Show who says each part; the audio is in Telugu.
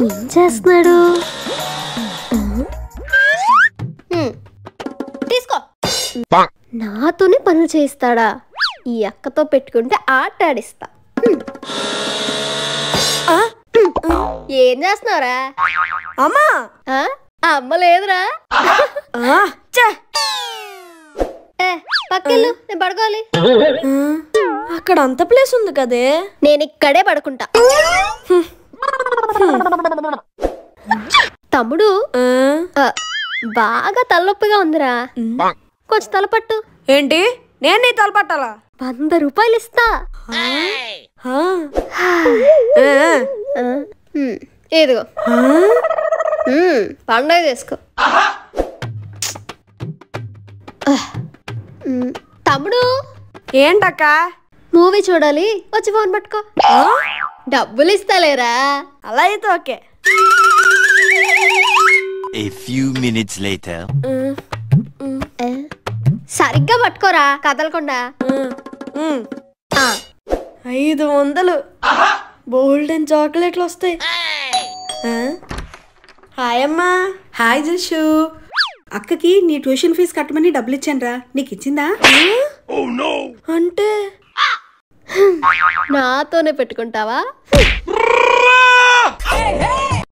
Speaker 1: ఏం చేస్తున్నాడు? తీసుకో. నాతోనే పనులు చేయిస్తాడా? ఈ అక్కతో పెట్టుకుంటే ఆట ఆడిస్తా. ఏం చేస్తున్నావురా?
Speaker 2: అమ్మా
Speaker 1: అమ్మ లేదురా. పక్కెళ్ళు, నేను పడుకోవాలి.
Speaker 2: అక్కడ అంత ప్లేస్ ఉంది కదే.
Speaker 1: నేను ఇక్కడే పడుకుంటా. తమ్ముడు బాగా తలనొప్పిగా ఉందిరా, కొంచెం తలపట్టు.
Speaker 2: ఏంటి? నేను నీ తలపట్టాలా?
Speaker 1: 100 రూపాయలు ఇస్తా. ఇదిగో పండగ చేసుకో. తమ్ముడు
Speaker 2: ఏంటక్క?
Speaker 1: మూవీ చూడాలి, వచ్చి ఫోన్ పట్టుకో. డబ్బులు ఇస్తాలేరా?
Speaker 2: అలా అయితే okay.
Speaker 3: A few minutes later.
Speaker 1: సరిగ్గా పట్టుకోరా, కదలకుండా.
Speaker 2: 500 బోల్డెన్ చాక్లెట్లు వస్తాయి. హాయ్ అమ్మా.
Speaker 4: హాయ్ జషు. అక్కకి నీ ట్యూషన్ ఫీజు కట్టమని డబ్బులు ఇచ్చానురా, నీకు ఇచ్చిందా?
Speaker 2: అంటే
Speaker 1: నాతోనే పెట్టుకుంటావా?